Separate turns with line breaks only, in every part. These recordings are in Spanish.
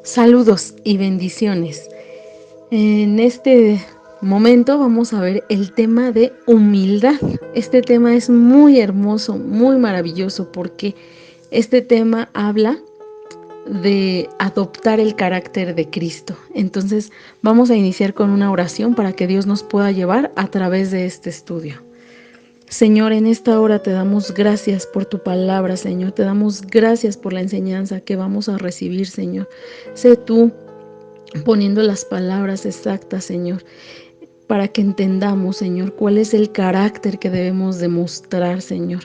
Saludos y bendiciones. En este momento vamos a ver el tema de humildad. Este tema es muy hermoso, muy maravilloso, porque este tema habla de adoptar el carácter de Cristo. Entonces vamos a iniciar con una oración para que Dios nos pueda llevar a través de este estudio. Señor, en esta hora te damos gracias por tu palabra, Señor. Te damos gracias por la enseñanza que vamos a recibir, Señor. Sé tú poniendo las palabras exactas, Señor, para que entendamos, Señor, cuál es el carácter que debemos demostrar, Señor.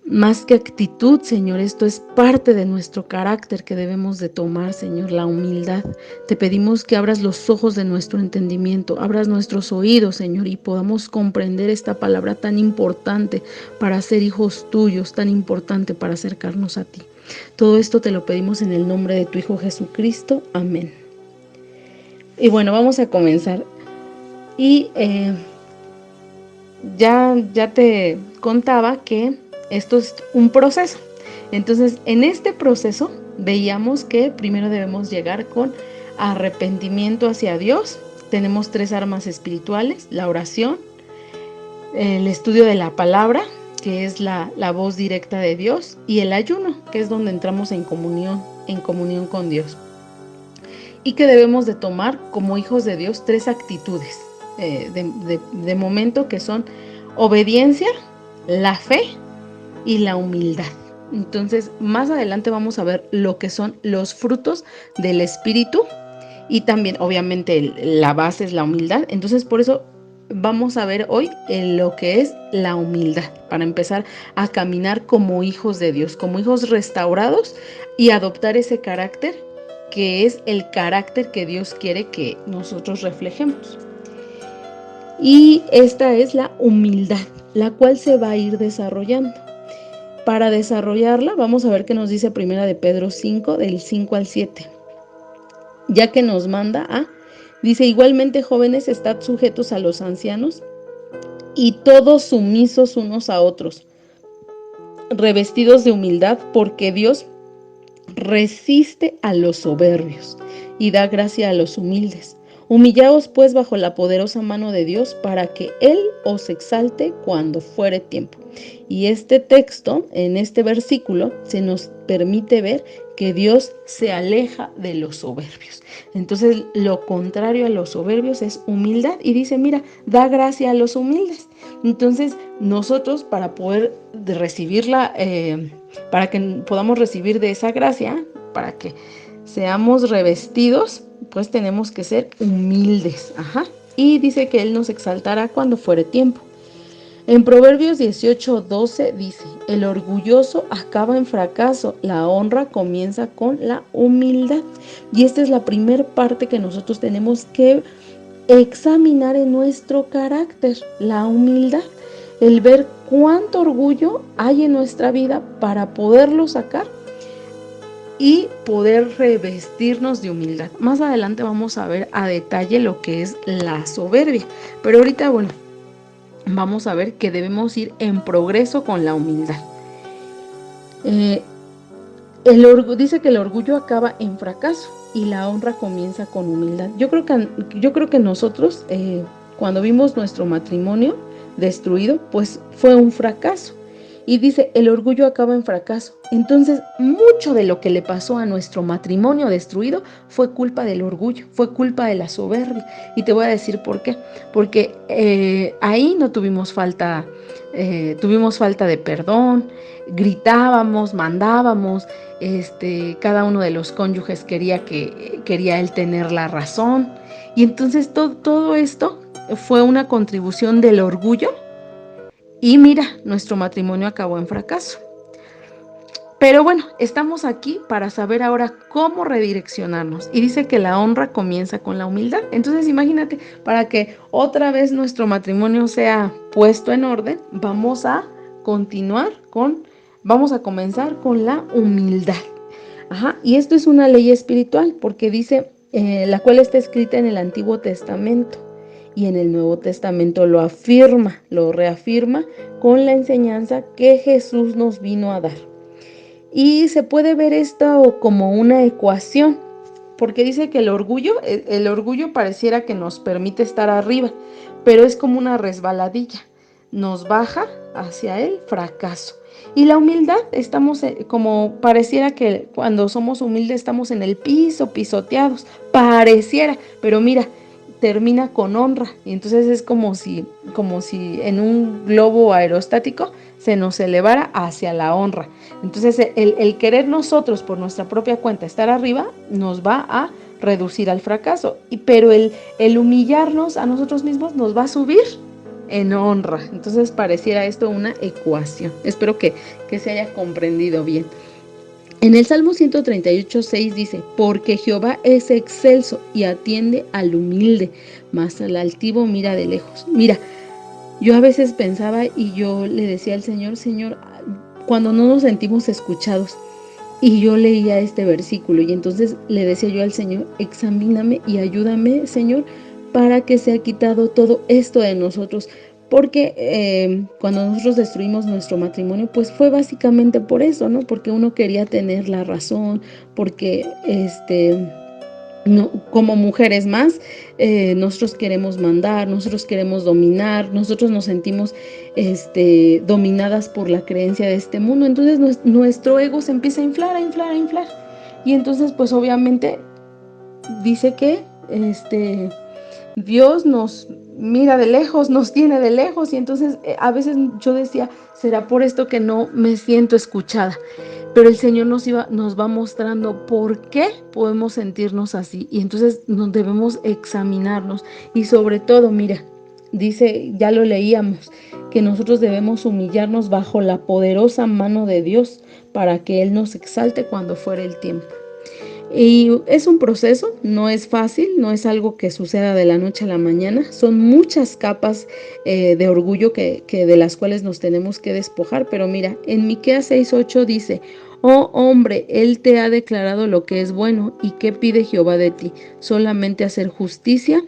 Más que actitud, Señor, esto es parte de nuestro carácter que debemos de tomar, Señor, la humildad. Te pedimos que abras los ojos de nuestro entendimiento, abras nuestros oídos, Señor, y podamos comprender esta palabra tan importante para ser hijos tuyos, tan importante para acercarnos a ti. Todo esto te lo pedimos en el nombre de tu Hijo Jesucristo. Amén. Y bueno, vamos a comenzar. Y ya te contaba que esto es un proceso. Entonces, en este proceso veíamos que primero debemos llegar con arrepentimiento hacia Dios. Tenemos 3 armas espirituales: la oración, el estudio de la palabra, que es la voz directa de Dios, y el ayuno, que es donde entramos en comunión con Dios. Y que debemos de tomar como hijos de Dios 3 actitudes de momento, que son obediencia, la fe y la humildad. Entonces, más adelante vamos a ver lo que son los frutos del Espíritu, y también, obviamente, la base es la humildad. Entonces, por eso vamos a ver hoy lo que es la humildad, para empezar a caminar como hijos de Dios, como hijos restaurados, y adoptar ese carácter que es el carácter que Dios quiere que nosotros reflejemos. Y esta es la humildad, la cual se va a ir desarrollando. Para desarrollarla, vamos a ver qué nos dice Primera de Pedro 5, del 5 al 7. Ya que nos manda dice: igualmente, jóvenes, estad sujetos a los ancianos, y todos sumisos unos a otros, revestidos de humildad, porque Dios resiste a los soberbios y da gracia a los humildes. Humillaos pues bajo la poderosa mano de Dios, para que Él os exalte cuando fuere tiempo. Y este texto, en este versículo, se nos permite ver que Dios se aleja de los soberbios. Entonces, lo contrario a los soberbios es humildad, y dice: mira, da gracia a los humildes. Entonces, nosotros, para poder recibirla, para que podamos recibir de esa gracia, para que seamos revestidos, pues tenemos que ser humildes. Y dice que Él nos exaltará cuando fuere tiempo. En Proverbios 18:12 dice: el orgulloso acaba en fracaso, la honra comienza con la humildad. Y esta es la primera parte que nosotros tenemos que examinar en nuestro carácter, la humildad. El ver cuánto orgullo hay en nuestra vida para poderlo sacar y poder revestirnos de humildad. Más adelante vamos a ver a detalle lo que es la soberbia, pero ahorita, bueno, vamos a ver que debemos ir en progreso con la humildad. Dice que el orgullo acaba en fracaso y la honra comienza con humildad. Yo creo que nosotros, cuando vimos nuestro matrimonio destruido, pues fue un fracaso. Y dice: el orgullo acaba en fracaso. Entonces, mucho de lo que le pasó a nuestro matrimonio destruido fue culpa del orgullo, fue culpa de la soberbia. Y te voy a decir por qué. Porque ahí no tuvimos falta de perdón, gritábamos, mandábamos, cada uno de los cónyuges quería él tener la razón. Y entonces todo esto fue una contribución del orgullo. Y mira, nuestro matrimonio acabó en fracaso. Pero bueno, estamos aquí para saber ahora cómo redireccionarnos. Y dice que la honra comienza con la humildad. Entonces, imagínate, para que otra vez nuestro matrimonio sea puesto en orden, vamos a comenzar con la humildad. Y esto es una ley espiritual, porque dice, la cual está escrita en el Antiguo Testamento. Y en el Nuevo Testamento lo reafirma con la enseñanza que Jesús nos vino a dar. Y se puede ver esto como una ecuación, porque dice que el orgullo pareciera que nos permite estar arriba, pero es como una resbaladilla, nos baja hacia el fracaso. Y la humildad, estamos como pareciera que cuando somos humildes estamos en el piso, pisoteados, pareciera, pero mira, termina con honra. Y entonces es como si en un globo aerostático se nos elevara hacia la honra. Entonces el querer nosotros por nuestra propia cuenta estar arriba nos va a reducir al fracaso, pero el humillarnos a nosotros mismos nos va a subir en honra. Entonces pareciera esto una ecuación. Espero que se haya comprendido bien. En el Salmo 138:6 dice, porque Jehová es excelso y atiende al humilde, mas al altivo mira de lejos. Mira, yo a veces pensaba y yo le decía al Señor, Señor, cuando no nos sentimos escuchados, y yo leía este versículo y entonces le decía yo al Señor, examíname y ayúdame, Señor, para que sea quitado todo esto de nosotros. Porque cuando nosotros destruimos nuestro matrimonio, pues fue básicamente por eso, ¿no? Porque uno quería tener la razón, porque no, como mujeres más, nosotros queremos mandar, nosotros queremos dominar, nosotros nos sentimos dominadas por la creencia de este mundo. Entonces nuestro ego se empieza a inflar, a inflar, a inflar. Y entonces pues obviamente dice que Dios nos mira de lejos, nos tiene de lejos, y entonces a veces yo decía, ¿será por esto que no me siento escuchada? Pero el Señor nos va mostrando por qué podemos sentirnos así, y entonces nos debemos examinarnos. Y sobre todo, mira, dice, ya lo leíamos, que nosotros debemos humillarnos bajo la poderosa mano de Dios para que Él nos exalte cuando fuere el tiempo. Y es un proceso, no es fácil, no es algo que suceda de la noche a la mañana. Son muchas capas de orgullo que de las cuales nos tenemos que despojar. Pero mira, en Miqueas 6:8 dice, oh hombre, Él te ha declarado lo que es bueno, y qué pide Jehová de ti, solamente hacer justicia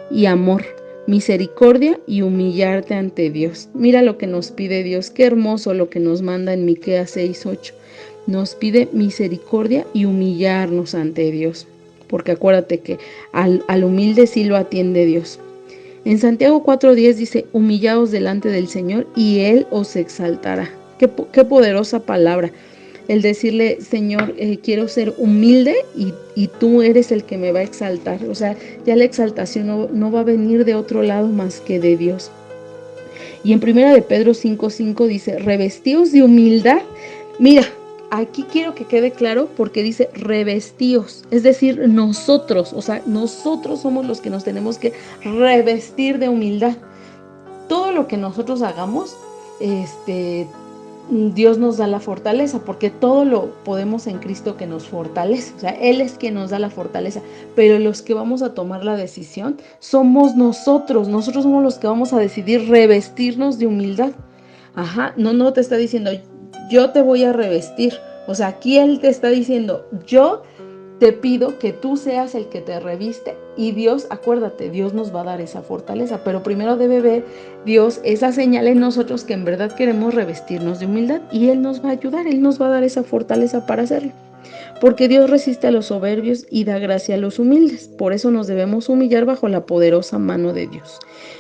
y amor, misericordia y humillarte ante Dios. Mira lo que nos pide Dios, qué hermoso lo que nos manda en Miqueas 6:8. Nos pide misericordia y humillarnos ante Dios, porque acuérdate que al humilde sí lo atiende Dios. En Santiago 4:10 dice, humillaos delante del Señor y Él os exaltará. Qué poderosa palabra. El decirle, Señor, quiero ser humilde y tú eres el que me va a exaltar. O sea, ya la exaltación no va a venir de otro lado más que de Dios. Y en 1 de Pedro 5:5 dice, revestíos de humildad. Mira, aquí quiero que quede claro porque dice revestíos, es decir, nosotros, o sea, nosotros somos los que nos tenemos que revestir de humildad. Todo lo que nosotros hagamos, Dios nos da la fortaleza, porque todo lo podemos en Cristo que nos fortalece. O sea, Él es quien nos da la fortaleza, pero los que vamos a tomar la decisión somos nosotros. Nosotros somos los que vamos a decidir revestirnos de humildad. Ajá, no te está diciendo, yo te voy a revestir. O sea, aquí Él te está diciendo, yo te pido que tú seas el que te reviste, y Dios, acuérdate, Dios nos va a dar esa fortaleza, pero primero debe ver Dios esa señal en nosotros que en verdad queremos revestirnos de humildad, y Él nos va a ayudar, Él nos va a dar esa fortaleza para hacerlo. Porque Dios resiste a los soberbios y da gracia a los humildes. Por eso nos debemos humillar bajo la poderosa mano de Dios.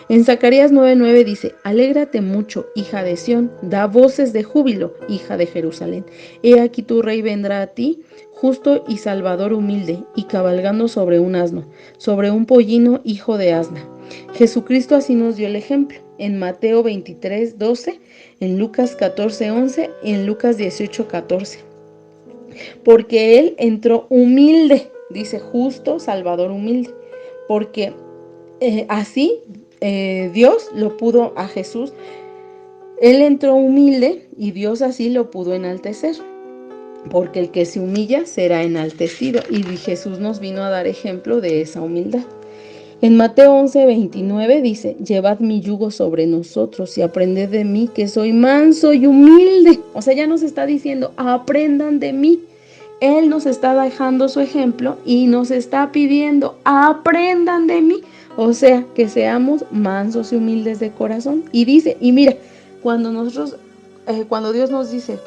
En Zacarías 9:9 dice, alégrate mucho, hija de Sión, da voces de júbilo, hija de Jerusalén. He aquí tu rey vendrá a ti, justo y salvador humilde, y cabalgando sobre un asno, sobre un pollino hijo de asna. Jesucristo así nos dio el ejemplo. En Mateo 23:12, en Lucas 14:11 y en Lucas 18:14. Porque Él entró humilde, dice justo, salvador humilde, porque así Dios lo pudo a Jesús. Él entró humilde y Dios así lo pudo enaltecer, porque el que se humilla será enaltecido, y Jesús nos vino a dar ejemplo de esa humildad. En Mateo 11:29 dice, llevad mi yugo sobre nosotros y aprended de mí, que soy manso y humilde. O sea, ya nos está diciendo, aprendan de mí. Él nos está dejando su ejemplo y nos está pidiendo, aprendan de mí. O sea, que seamos mansos y humildes de corazón. Y dice, y mira, cuando nosotros cuando Dios nos dice,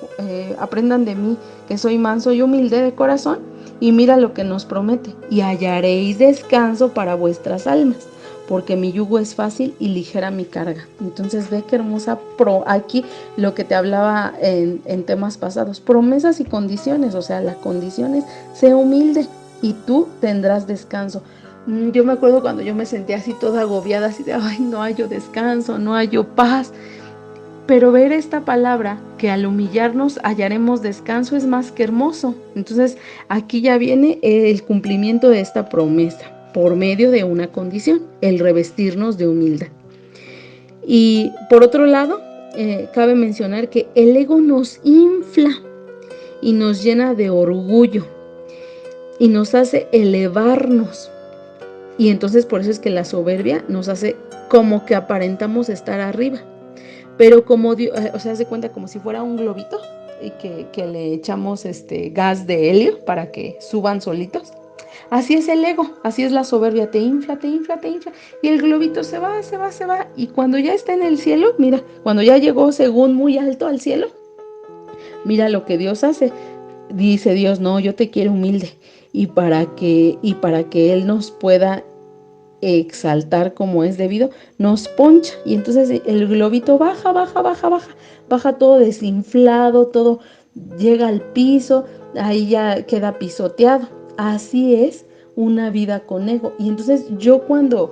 aprendan de mí, que soy manso y humilde de corazón, y mira lo que nos promete, y hallaréis descanso para vuestras almas, porque mi yugo es fácil y ligera mi carga. Entonces ve qué hermosa aquí lo que te hablaba en temas pasados, promesas y condiciones. O sea, la condición es, sé humilde y tú tendrás descanso. Yo me acuerdo cuando yo me sentía así toda agobiada, así de, ay, no hallo descanso, no hallo paz. Pero ver esta palabra, que al humillarnos hallaremos descanso, es más que hermoso. Entonces, aquí ya viene el cumplimiento de esta promesa, por medio de una condición, el revestirnos de humildad. Y por otro lado, cabe mencionar que el ego nos infla y nos llena de orgullo y nos hace elevarnos. Y entonces por eso es que la soberbia nos hace como que aparentamos estar arriba. Pero como Dios, o sea, se cuenta como si fuera un globito y que le echamos gas de helio para que suban solitos. Así es el ego, así es la soberbia, te infla, te infla, te infla, y el globito se va, se va, se va, y cuando ya está en el cielo, mira, cuando ya llegó según muy alto al cielo, mira lo que Dios hace. Dice Dios, no, yo te quiero humilde, y para que Él nos pueda exaltar como es debido, nos poncha, y entonces el globito baja, baja, baja, baja, baja todo desinflado, todo llega al piso, ahí ya queda pisoteado. Así es una vida con ego. Y entonces yo cuando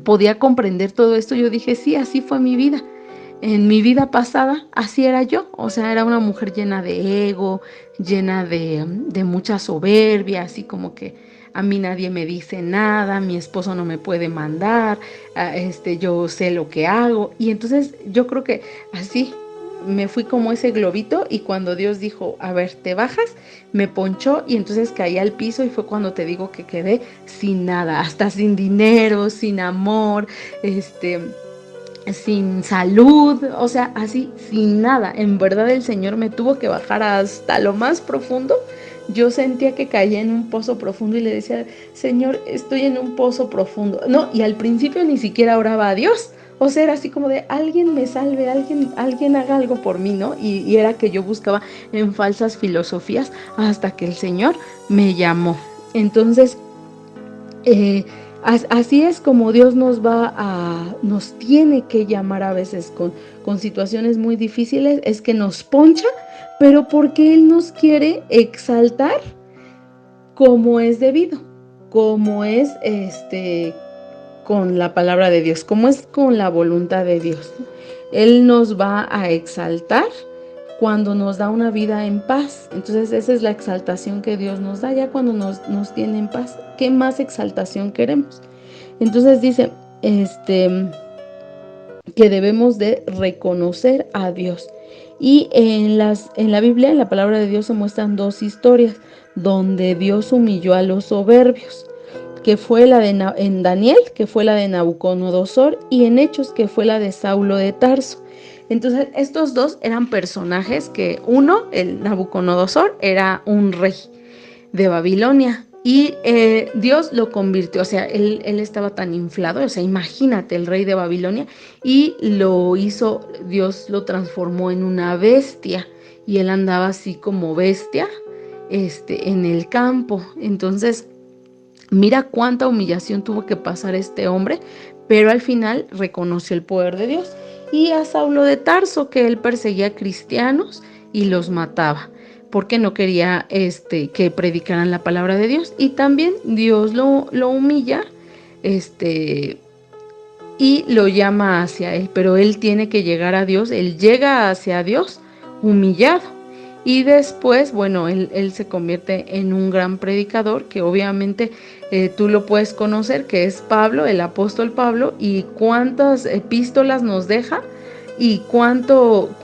podía comprender todo esto, yo dije, sí, así fue mi vida. En mi vida pasada, así era yo. O sea, era una mujer llena de ego, llena de mucha soberbia, así como que a mí nadie me dice nada, mi esposo no me puede mandar, yo sé lo que hago. Y entonces yo creo que así me fui como ese globito, y cuando Dios dijo, a ver, te bajas, me ponchó, y entonces caí al piso, y fue cuando te digo que quedé sin nada, hasta sin dinero, sin amor, sin salud, o sea, así, sin nada. En verdad el Señor me tuvo que bajar hasta lo más profundo. Yo sentía que caía en un pozo profundo y le decía, Señor, estoy en un pozo profundo. No, y al principio ni siquiera oraba a Dios. O sea, era así como de, alguien me salve, alguien haga algo por mí, ¿no? Y era que yo buscaba en falsas filosofías hasta que el Señor me llamó. Entonces, así es como Dios nos tiene que llamar a veces con situaciones muy difíciles, es que nos poncha, pero porque Él nos quiere exaltar como es debido, como es con la palabra de Dios, como es con la voluntad de Dios. Él nos va a exaltar cuando nos da una vida en paz. Entonces esa es la exaltación que Dios nos da, ya cuando nos tiene en paz. ¿Qué más exaltación queremos? Entonces dice que debemos de reconocer a Dios. Y en la Biblia, en la palabra de Dios, se muestran dos historias donde Dios humilló a los soberbios, que fue la en Daniel, que fue la de Nabucodonosor, y en Hechos, que fue la de Saulo de Tarso. Entonces, estos dos eran personajes que uno, el Nabucodonosor, era un rey de Babilonia, y Dios lo convirtió, o sea, él estaba tan inflado, o sea, imagínate, el rey de Babilonia, y Dios lo transformó en una bestia, y él andaba así como bestia, en el campo. Entonces, mira cuánta humillación tuvo que pasar este hombre, pero al final reconoció el poder de Dios. Y a Saulo de Tarso, que él perseguía cristianos y los mataba, porque no quería que predicaran la palabra de Dios. Y también Dios lo humilla y lo llama hacia Él, pero él tiene que llegar a Dios. Él llega hacia Dios humillado. Y después, bueno, él se convierte en un gran predicador, que obviamente tú lo puedes conocer, que es Pablo, el apóstol Pablo, y cuántas epístolas nos deja, y cuánto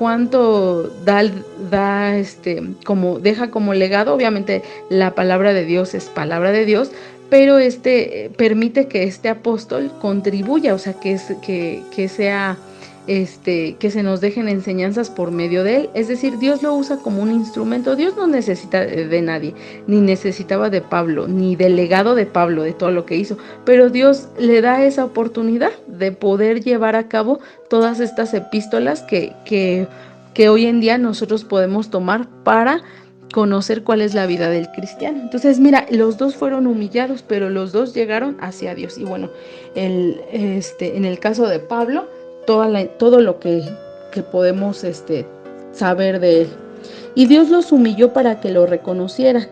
como deja como legado. Obviamente la palabra de Dios es palabra de Dios, pero permite que este apóstol contribuya, o sea, que sea que se nos dejen enseñanzas por medio de él. Es decir, Dios lo usa como un instrumento. Dios no necesita de nadie, ni necesitaba de Pablo, ni del legado de Pablo, de todo lo que hizo, pero Dios le da esa oportunidad de poder llevar a cabo todas estas epístolas que hoy en día nosotros podemos tomar para conocer cuál es la vida del cristiano. Entonces, mira, los dos fueron humillados, pero los dos llegaron hacia Dios. Y bueno, en el caso de Pablo, todo lo que podemos saber de él. Y Dios los humilló para que lo reconocieran,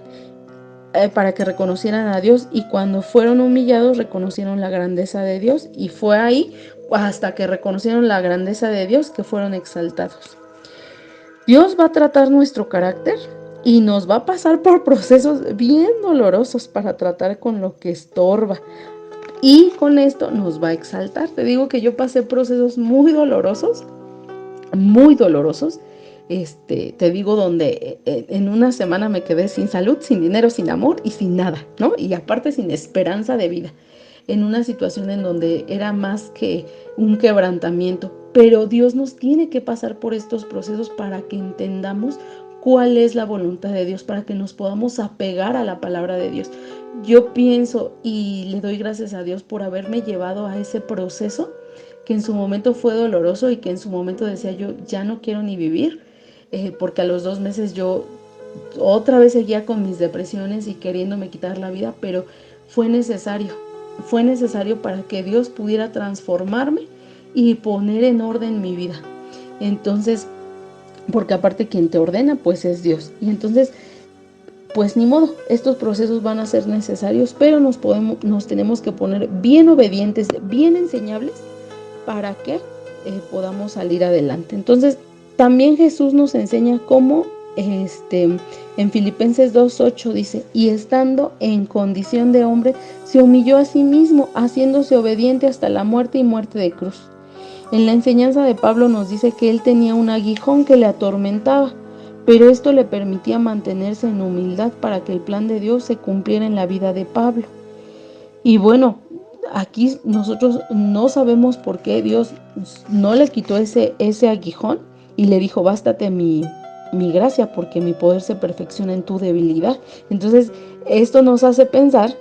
para que reconocieran a Dios, y cuando fueron humillados reconocieron la grandeza de Dios, y fue ahí hasta que reconocieron la grandeza de Dios que fueron exaltados. Dios va a tratar nuestro carácter y nos va a pasar por procesos bien dolorosos para tratar con lo que estorba. Y con esto nos va a exaltar. Te digo que yo pasé procesos muy dolorosos, muy dolorosos. Te digo, donde en una semana me quedé sin salud, sin dinero, sin amor y sin nada, ¿no? Y aparte sin esperanza de vida, en una situación en donde era más que un quebrantamiento. Pero Dios nos tiene que pasar por estos procesos para que entendamos cuál es la voluntad de Dios, para que nos podamos apegar a la palabra de Dios. Yo pienso y le doy gracias a Dios por haberme llevado a ese proceso que en su momento fue doloroso y que en su momento decía yo, ya no quiero ni vivir, porque a los 2 meses yo otra vez seguía con mis depresiones y queriéndome quitar la vida, pero fue necesario para que Dios pudiera transformarme y poner en orden mi vida. Entonces, porque aparte quien te ordena pues es Dios. Y entonces, pues ni modo, estos procesos van a ser necesarios, pero nos tenemos que poner bien obedientes, bien enseñables, para que podamos salir adelante. Entonces, también Jesús nos enseña cómo en Filipenses 2:8 dice, y estando en condición de hombre, se humilló a sí mismo, haciéndose obediente hasta la muerte y muerte de cruz. En la enseñanza de Pablo nos dice que él tenía un aguijón que le atormentaba, pero esto le permitía mantenerse en humildad para que el plan de Dios se cumpliera en la vida de Pablo. Y bueno, aquí nosotros no sabemos por qué Dios no le quitó ese aguijón y le dijo, bástate mi gracia, porque mi poder se perfecciona en tu debilidad. Entonces, esto nos hace pensar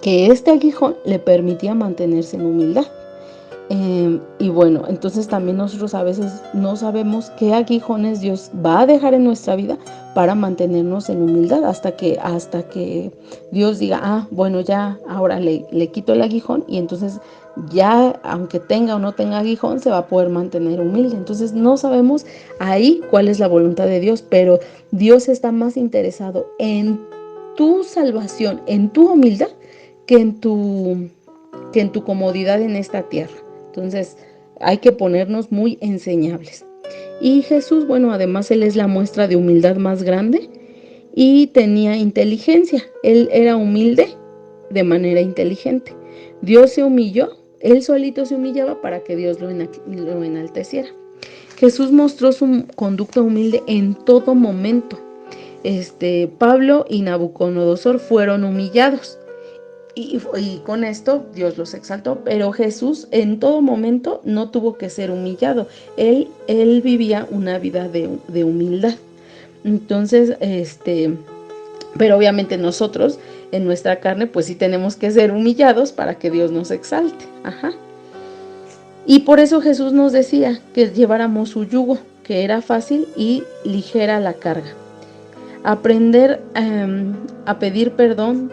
que este aguijón le permitía mantenerse en humildad. Y bueno, entonces también nosotros a veces no sabemos qué aguijones Dios va a dejar en nuestra vida para mantenernos en humildad hasta que Dios diga, bueno, ya ahora le quito el aguijón, y entonces ya, aunque tenga o no tenga aguijón, se va a poder mantener humilde. Entonces no sabemos ahí cuál es la voluntad de Dios, pero Dios está más interesado en tu salvación, en tu humildad, que en tu comodidad en esta tierra. Entonces hay que ponernos muy enseñables. Y Jesús, bueno, además él es la muestra de humildad más grande y tenía inteligencia. Él era humilde de manera inteligente. Dios se humilló, él solito se humillaba para que Dios lo enalteciera. Jesús mostró su conducta humilde en todo momento. Pablo y Nabucodonosor fueron humillados. Y con esto Dios los exaltó, pero Jesús en todo momento no tuvo que ser humillado. Él vivía una vida de humildad. Entonces, pero obviamente nosotros en nuestra carne pues sí tenemos que ser humillados para que Dios nos exalte. Y por eso Jesús nos decía que lleváramos su yugo, que era fácil y ligera la carga. Aprender a pedir perdón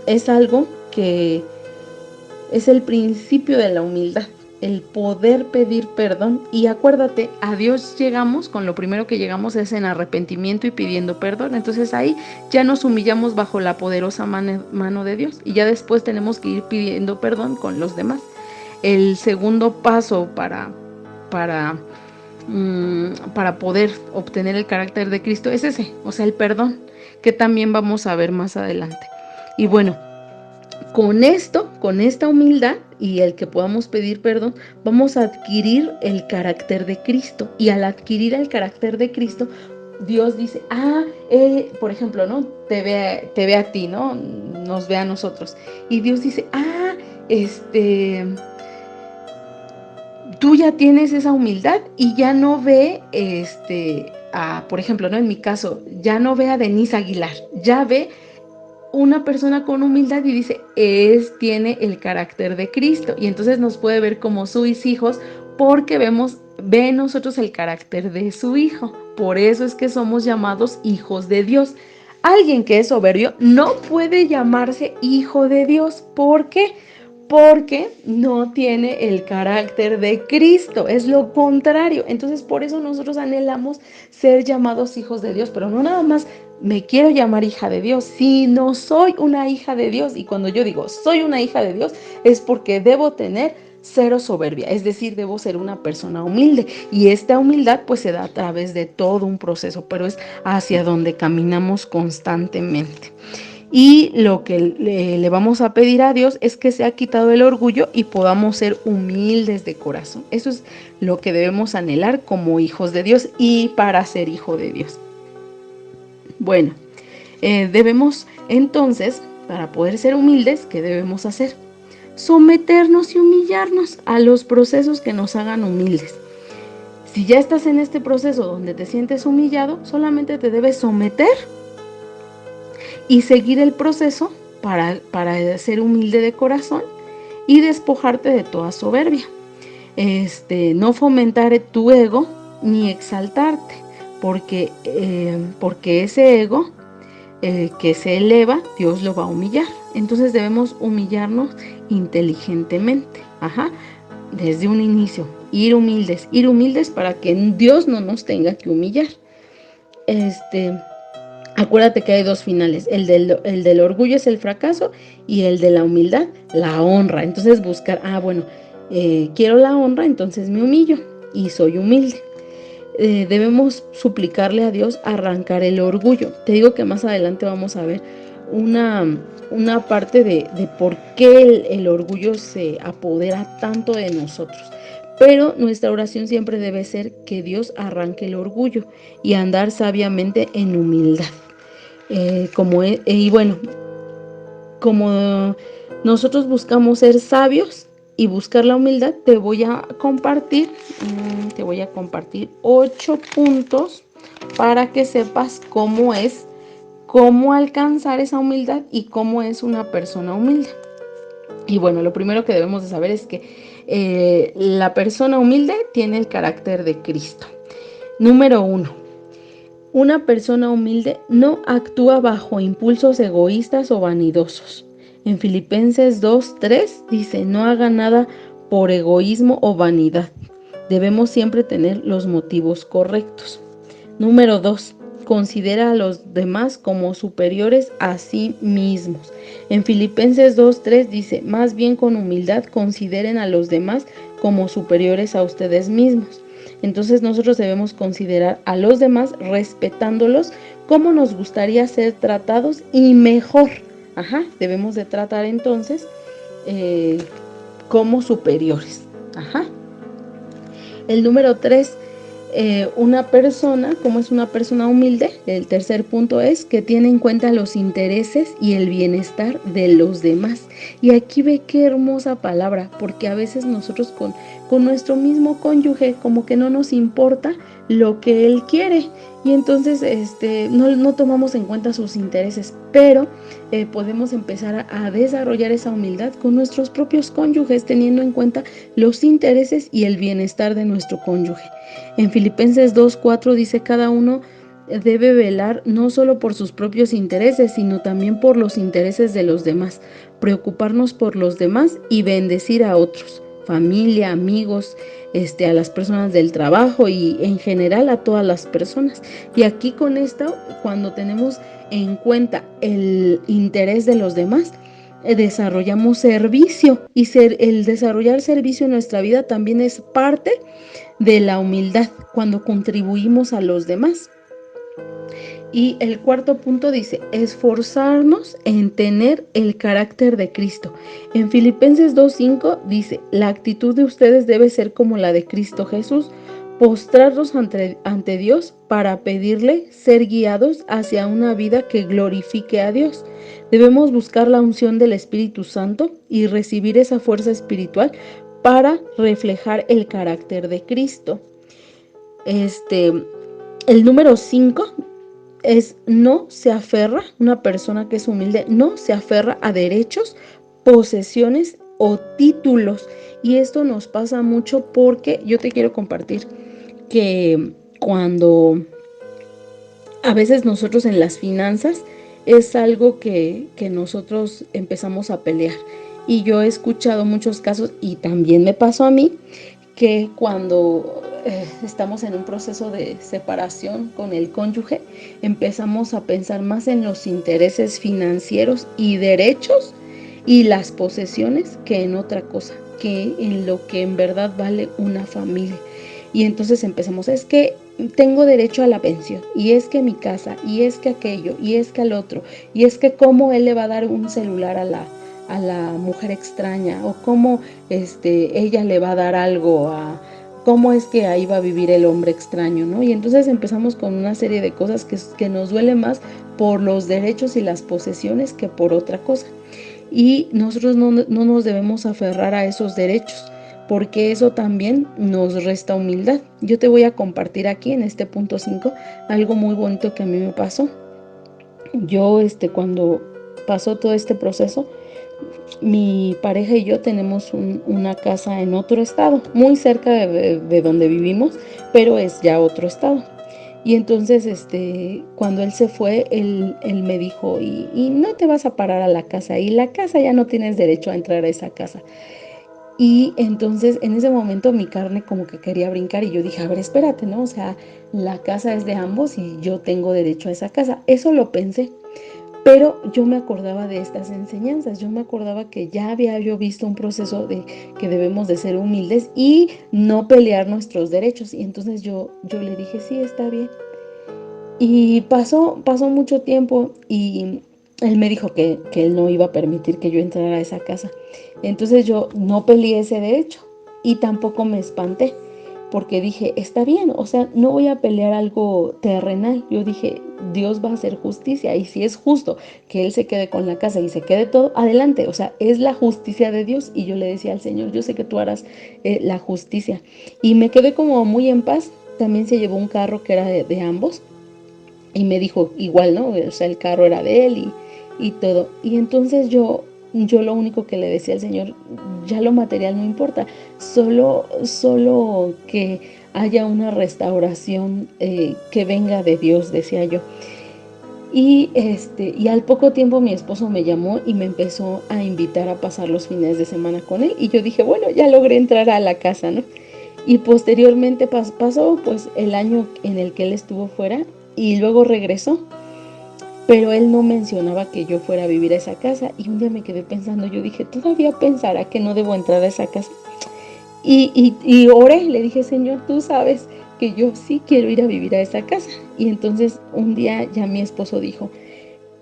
es algo que es el principio de la humildad, el poder pedir perdón. Y acuérdate, a Dios llegamos, con lo primero que llegamos es en arrepentimiento y pidiendo perdón. Entonces ahí ya nos humillamos bajo la poderosa mano de Dios, y ya después tenemos que ir pidiendo perdón con los demás. El segundo paso para poder obtener el carácter de Cristo es ese, o sea, el perdón, que también vamos a ver más adelante. Y bueno, con esta humildad y el que podamos pedir perdón, vamos a adquirir el carácter de Cristo. Y al adquirir el carácter de Cristo, Dios dice, por ejemplo, ¿no? Te ve a ti, ¿no? Nos ve a nosotros. Y Dios dice, tú ya tienes esa humildad y ya no ve, por ejemplo, ¿no? En mi caso, ya no ve a Denise Aguilar, ya ve una persona con humildad y dice, tiene el carácter de Cristo, y entonces nos puede ver como sus hijos porque ve en nosotros el carácter de su hijo. Por eso es que somos llamados hijos de Dios. Alguien que es soberbio no puede llamarse hijo de Dios. ¿Por qué? Porque no tiene el carácter de Cristo, es lo contrario. Entonces por eso nosotros anhelamos ser llamados hijos de Dios, pero no nada más me quiero llamar hija de Dios, sino soy una hija de Dios. Y cuando yo digo soy una hija de Dios es porque debo tener cero soberbia, es decir, debo ser una persona humilde, y esta humildad pues se da a través de todo un proceso, pero es hacia donde caminamos constantemente. Y lo que le vamos a pedir a Dios es que se ha quitado el orgullo y podamos ser humildes de corazón. Eso es lo que debemos anhelar como hijos de Dios y para ser hijo de Dios. Bueno, debemos entonces, para poder ser humildes, ¿qué debemos hacer? Someternos y humillarnos a los procesos que nos hagan humildes. Si ya estás en este proceso donde te sientes humillado, solamente te debes someter y seguir el proceso para ser humilde de corazón y despojarte de toda soberbia. No fomentar tu ego ni exaltarte, porque ese ego que se eleva, Dios lo va a humillar. Entonces debemos humillarnos inteligentemente, desde un inicio, ir humildes para que Dios no nos tenga que humillar. Acuérdate que hay dos finales, el del orgullo es el fracaso y el de la humildad, la honra. Entonces buscar, quiero la honra, entonces me humillo y soy humilde. Debemos suplicarle a Dios arrancar el orgullo. Te digo que más adelante vamos a ver una parte de por qué el orgullo se apodera tanto de nosotros. Pero nuestra oración siempre debe ser que Dios arranque el orgullo y andar sabiamente en humildad. Como nosotros buscamos ser sabios y buscar la humildad, te voy a compartir 8 puntos para que sepas cómo alcanzar esa humildad y cómo es una persona humilde. Y bueno, lo primero que debemos de saber es que la persona humilde tiene el carácter de Cristo. Número 1. Una persona humilde no actúa bajo impulsos egoístas o vanidosos. En Filipenses 2:3 dice, no haga nada por egoísmo o vanidad. Debemos siempre tener los motivos correctos. Número 2. Considera a los demás como superiores a sí mismos. En Filipenses 2:3 dice, más bien con humildad consideren a los demás como superiores a ustedes mismos. Entonces nosotros debemos considerar a los demás respetándolos como nos gustaría ser tratados y mejor. Debemos de tratar entonces como superiores. El número 3, una persona, ¿cómo es una persona humilde? El tercer punto es que tiene en cuenta los intereses y el bienestar de los demás. Y aquí ve qué hermosa palabra, porque a veces nosotros con nuestro mismo cónyuge como que no nos importa lo que él quiere y entonces no tomamos en cuenta sus intereses, pero podemos empezar a desarrollar esa humildad con nuestros propios cónyuges, teniendo en cuenta los intereses y el bienestar de nuestro cónyuge. En Filipenses 2:4 dice, cada uno debe velar no solo por sus propios intereses, sino también por los intereses de los demás, preocuparnos por los demás y bendecir a otros, familia, amigos, a las personas del trabajo y en general a todas las personas. Y aquí con esto, cuando tenemos en cuenta el interés de los demás, desarrollamos servicio, y el desarrollar servicio en nuestra vida también es parte de la humildad cuando contribuimos a los demás. Y el cuarto punto dice, esforzarnos en tener el carácter de Cristo. En Filipenses 2:5 dice, la actitud de ustedes debe ser como la de Cristo Jesús, postrarnos ante Dios para pedirle ser guiados hacia una vida que glorifique a Dios. Debemos buscar la unción del Espíritu Santo y recibir esa fuerza espiritual para reflejar el carácter de Cristo. El número 5 es no se aferra, una persona que es humilde, no se aferra a derechos, posesiones o títulos. Y esto nos pasa mucho porque yo te quiero compartir que cuando a veces nosotros en las finanzas es algo que nosotros empezamos a pelear. Y yo he escuchado muchos casos, y también me pasó a mí, que cuando estamos en un proceso de separación con el cónyuge, empezamos a pensar más en los intereses financieros y derechos y las posesiones que en otra cosa, que en lo que en verdad vale una familia. Y entonces empezamos, es que tengo derecho a la pensión, y es que mi casa, y es que aquello, y es que al otro, y es que cómo él le va a dar un celular a la mujer extraña, o cómo ella le va a dar algo a cómo es que ahí va a vivir el hombre extraño, ¿no? Y entonces empezamos con una serie de cosas que nos duele más por los derechos y las posesiones que por otra cosa. Y nosotros no nos debemos aferrar a esos derechos, porque eso también nos resta humildad. Yo te voy a compartir aquí en este punto 5 algo muy bonito que a mí me pasó. Yo, cuando pasó todo este proceso, mi pareja y yo tenemos una casa en otro estado, muy cerca de donde vivimos, pero es ya otro estado. Y entonces, cuando él se fue, él me dijo, y no te vas a parar a la casa, y la casa ya no tienes derecho a entrar a esa casa. Y entonces, en ese momento, mi carne como que quería brincar, y yo dije, a ver, espérate, ¿no? O sea, la casa es de ambos y yo tengo derecho a esa casa. Eso lo pensé. Pero yo me acordaba de estas enseñanzas, yo me acordaba que ya había yo visto un proceso de que debemos de ser humildes y no pelear nuestros derechos. Y entonces yo le dije, sí, está bien. Y pasó mucho tiempo y él me dijo que él no iba a permitir que yo entrara a esa casa. Entonces yo no peleé ese derecho y tampoco me espanté, porque dije, está bien, o sea, no voy a pelear algo terrenal. Yo dije, Dios va a hacer justicia, y si es justo que Él se quede con la casa y se quede todo, adelante, o sea, es la justicia de Dios. Y yo le decía al Señor, yo sé que tú harás la justicia. Y me quedé como muy en paz. También se llevó un carro que era de ambos, y me dijo igual, ¿no? O sea, el carro era de él y todo. Y entonces yo lo único que le decía al Señor, ya lo material no importa, solo que haya una restauración que venga de Dios, decía yo. Y al poco tiempo mi esposo me llamó y me empezó a invitar a pasar los fines de semana con él. Y yo dije, bueno, ya logré entrar a la casa, ¿no? Y posteriormente pasó pues el año en el que él estuvo fuera y luego regresó. Pero él no mencionaba que yo fuera a vivir a esa casa. Y un día me quedé pensando, yo dije, ¿todavía pensará que no debo entrar a esa casa? Y oré, le dije, Señor, tú sabes que yo sí quiero ir a vivir a esa casa. Y entonces un día ya mi esposo dijo,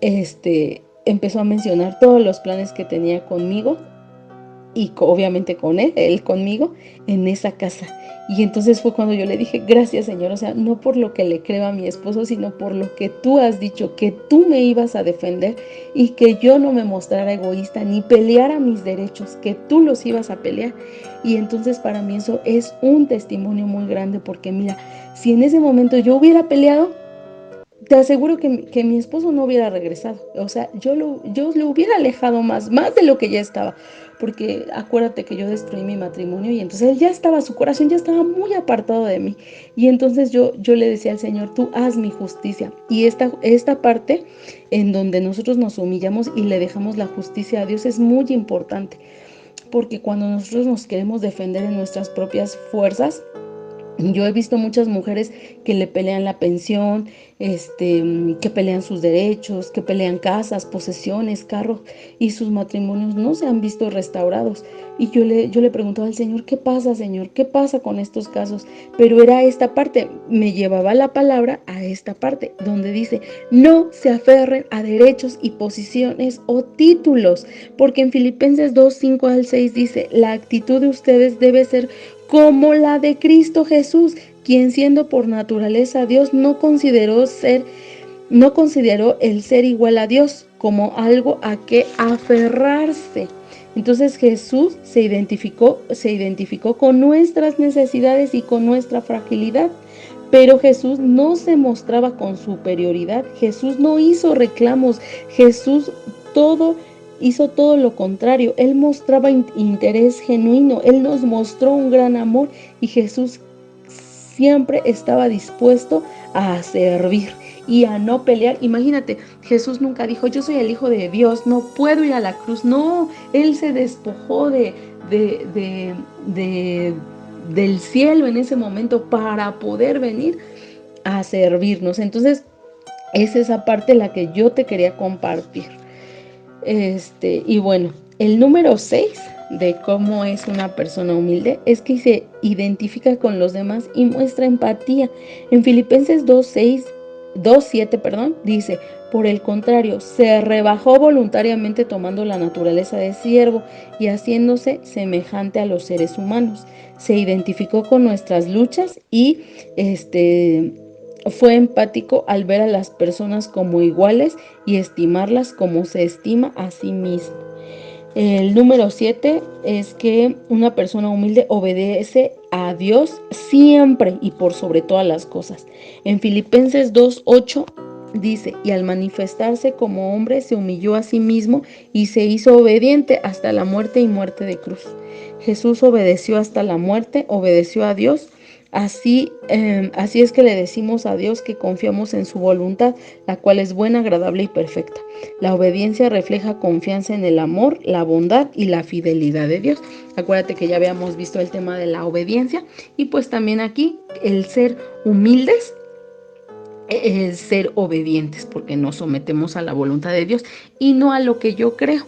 empezó a mencionar todos los planes que tenía conmigo y obviamente con él conmigo, en esa casa. Y entonces fue cuando yo le dije, gracias Señor, o sea, no por lo que le creo a mi esposo, sino por lo que tú has dicho, que tú me ibas a defender y que yo no me mostrara egoísta ni peleara mis derechos, que tú los ibas a pelear. Y entonces para mí eso es un testimonio muy grande, porque mira, si en ese momento yo hubiera peleado, te aseguro que mi esposo no hubiera regresado. O sea, yo lo hubiera alejado más de lo que ya estaba. Porque acuérdate que yo destruí mi matrimonio, y entonces él ya estaba, su corazón ya estaba muy apartado de mí. Y entonces yo le decía al Señor, tú haz mi justicia. Y esta parte en donde nosotros nos humillamos y le dejamos la justicia a Dios es muy importante. Porque cuando nosotros nos queremos defender en nuestras propias fuerzas, yo he visto muchas mujeres que le pelean la pensión, que pelean sus derechos, que pelean casas, posesiones, carros, y sus matrimonios no se han visto restaurados. Y yo le preguntaba al Señor, ¿qué pasa, Señor? ¿Qué pasa con estos casos? Pero era esta parte, me llevaba la palabra a esta parte, donde dice, no se aferren a derechos y posiciones o títulos, porque en Filipenses 2, 5 al 6 dice, la actitud de ustedes debe ser como la de Cristo Jesús, quien siendo por naturaleza Dios no consideró el ser igual a Dios como algo a que aferrarse. Entonces Jesús se identificó con nuestras necesidades y con nuestra fragilidad. Pero Jesús no se mostraba con superioridad, Jesús no hizo reclamos, Jesús hizo todo lo contrario, Él mostraba interés genuino, Él nos mostró un gran amor y Jesús siempre estaba dispuesto a servir y a no pelear. Imagínate, Jesús nunca dijo, yo soy el Hijo de Dios, no puedo ir a la cruz. No, Él se despojó del cielo en ese momento para poder venir a servirnos. Entonces, es esa parte la que yo te quería compartir. Y bueno, el número 6 de cómo es una persona humilde es que se identifica con los demás y muestra empatía. En Filipenses 2:7, dice, por el contrario, se rebajó voluntariamente tomando la naturaleza de siervo y haciéndose semejante a los seres humanos. Se identificó con nuestras luchas y fue empático al ver a las personas como iguales y estimarlas como se estima a sí mismo. El número 7 es que una persona humilde obedece a Dios siempre y por sobre todas las cosas. En Filipenses 2:8 dice, y al manifestarse como hombre se humilló a sí mismo y se hizo obediente hasta la muerte y muerte de cruz. Jesús obedeció hasta la muerte, obedeció a Dios. Así es que le decimos a Dios que confiamos en su voluntad, la cual es buena, agradable y perfecta. La obediencia refleja confianza en el amor, la bondad y la fidelidad de Dios. Acuérdate que ya habíamos visto el tema de la obediencia y pues también aquí el ser humildes, el ser obedientes, porque nos sometemos a la voluntad de Dios y no a lo que yo creo.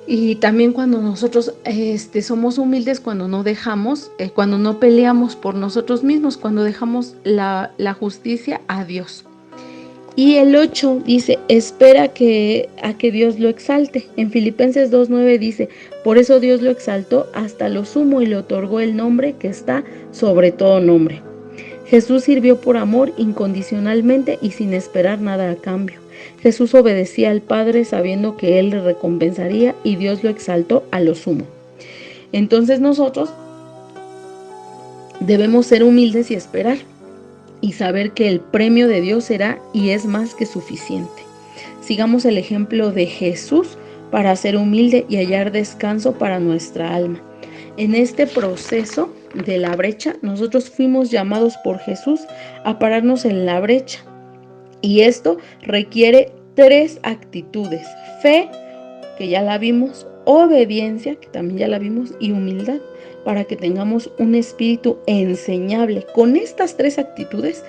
Y también cuando nosotros somos humildes, cuando no dejamos, cuando no peleamos por nosotros mismos, cuando dejamos la justicia a Dios. Y el 8 dice, espera a que Dios lo exalte. En Filipenses 2:9 dice, por eso Dios lo exaltó hasta lo sumo y le otorgó el nombre que está sobre todo nombre. Jesús sirvió por amor incondicionalmente y sin esperar nada a cambio. Jesús obedecía al Padre sabiendo que Él le recompensaría y Dios lo exaltó a lo sumo. Entonces nosotros debemos ser humildes y esperar y saber que el premio de Dios será y es más que suficiente. Sigamos el ejemplo de Jesús para ser humilde y hallar descanso para nuestra alma. En este proceso de la brecha, nosotros fuimos llamados por Jesús a pararnos en la brecha. Y esto requiere 3 actitudes: fe, que ya la vimos, obediencia, que también ya la vimos, y humildad, para que tengamos un espíritu enseñable. Con estas 3 actitudes,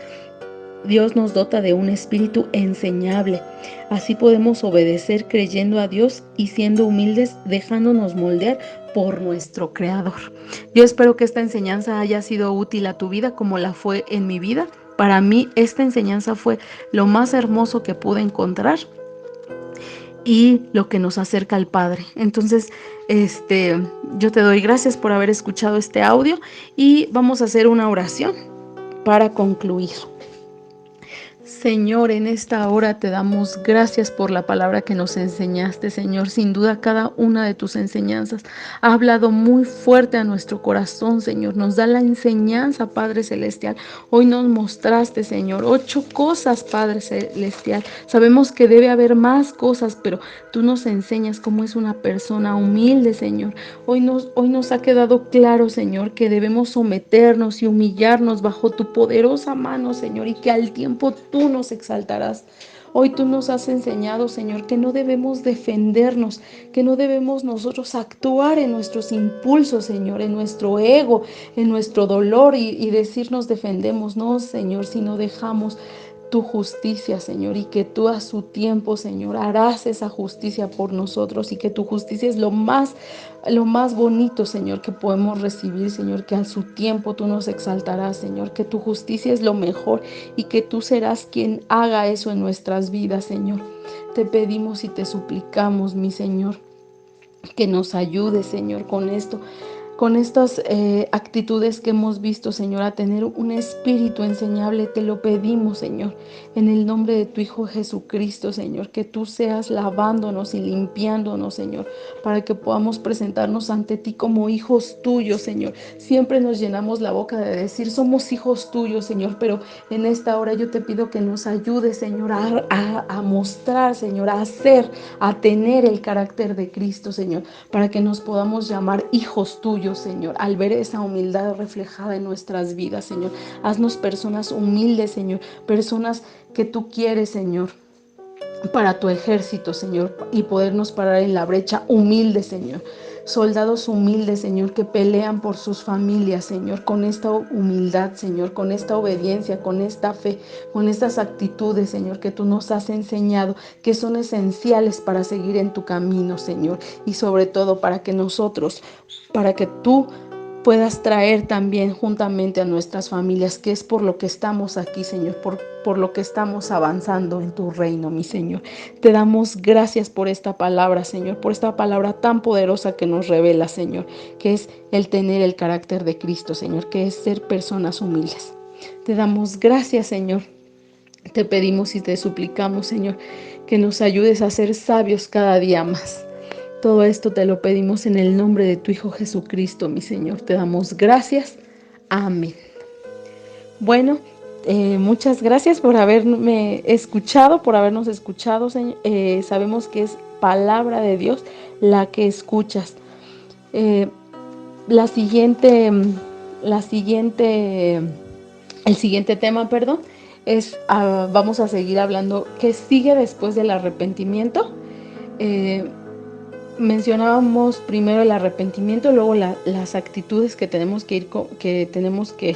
Dios nos dota de un espíritu enseñable. Así podemos obedecer creyendo a Dios y siendo humildes, dejándonos moldear por nuestro Creador. Yo espero que esta enseñanza haya sido útil a tu vida como la fue en mi vida. Para mí esta enseñanza fue lo más hermoso que pude encontrar y lo que nos acerca al Padre. Entonces, yo te doy gracias por haber escuchado este audio y vamos a hacer una oración para concluir. Señor, en esta hora te damos gracias por la palabra que nos enseñaste, Señor. Sin duda, cada una de tus enseñanzas ha hablado muy fuerte a nuestro corazón, Señor. Nos da la enseñanza, Padre Celestial. Hoy nos mostraste, Señor, 8 cosas, Padre Celestial. Sabemos que debe haber más cosas, pero tú nos enseñas cómo es una persona humilde, Señor. Hoy nos ha quedado claro, Señor, que debemos someternos y humillarnos bajo tu poderosa mano, Señor, y que al tiempo tú nos exaltarás. Hoy tú nos has enseñado, Señor, que no debemos defendernos, que no debemos nosotros actuar en nuestros impulsos, Señor, en nuestro ego, en nuestro dolor y decir nos defendemos. No, Señor, sino dejamos tu justicia, Señor, y que tú a su tiempo, Señor, harás esa justicia por nosotros y que tu justicia es lo más bonito, Señor, que podemos recibir, Señor, que a su tiempo tú nos exaltarás, Señor, que tu justicia es lo mejor y que tú serás quien haga eso en nuestras vidas, Señor. Te pedimos y te suplicamos, mi Señor, que nos ayudes, Señor, con esto, con estas actitudes que hemos visto, Señor, a tener un espíritu enseñable. Te lo pedimos, Señor, en el nombre de tu Hijo Jesucristo, Señor, que tú seas lavándonos y limpiándonos, Señor, para que podamos presentarnos ante ti como hijos tuyos, Señor. Siempre nos llenamos la boca de decir, somos hijos tuyos, Señor, pero en esta hora yo te pido que nos ayudes, Señor, a mostrar, Señor, a hacer, a tener el carácter de Cristo, Señor, para que nos podamos llamar hijos tuyos, Señor, al ver esa humildad reflejada en nuestras vidas, Señor. Haznos personas humildes, Señor, personas que tú quieres, Señor, para tu ejército, Señor, y podernos parar en la brecha humilde, Señor. Soldados humildes, Señor, que pelean por sus familias, Señor, con esta humildad, Señor, con esta obediencia, con esta fe, con estas actitudes, Señor, que tú nos has enseñado, que son esenciales para seguir en tu camino, Señor, y sobre todo para que nosotros, para que tú puedas traer también juntamente a nuestras familias, que es por lo que estamos aquí, Señor, por lo que estamos avanzando en tu reino, mi Señor. Te damos gracias por esta palabra, Señor, por esta palabra tan poderosa que nos revela, Señor, que es el tener el carácter de Cristo, Señor, que es ser personas humildes. Te damos gracias, Señor. Te pedimos y te suplicamos, Señor, que nos ayudes a ser sabios cada día más. Todo esto te lo pedimos en el nombre de tu Hijo Jesucristo, mi Señor. Te damos gracias. Amén. Bueno, muchas gracias por haberme escuchado, por habernos escuchado, Señor. Sabemos que es palabra de Dios la que escuchas. Eh, el siguiente tema, es, vamos a seguir hablando, ¿qué sigue después del arrepentimiento? Mencionábamos primero el arrepentimiento, luego las actitudes que tenemos que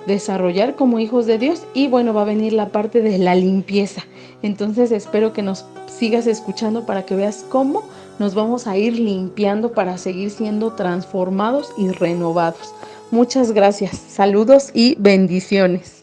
desarrollar como hijos de Dios, y bueno, va a venir la parte de la limpieza. Entonces espero que nos sigas escuchando para que veas cómo nos vamos a ir limpiando para seguir siendo transformados y renovados. Muchas gracias, saludos y bendiciones.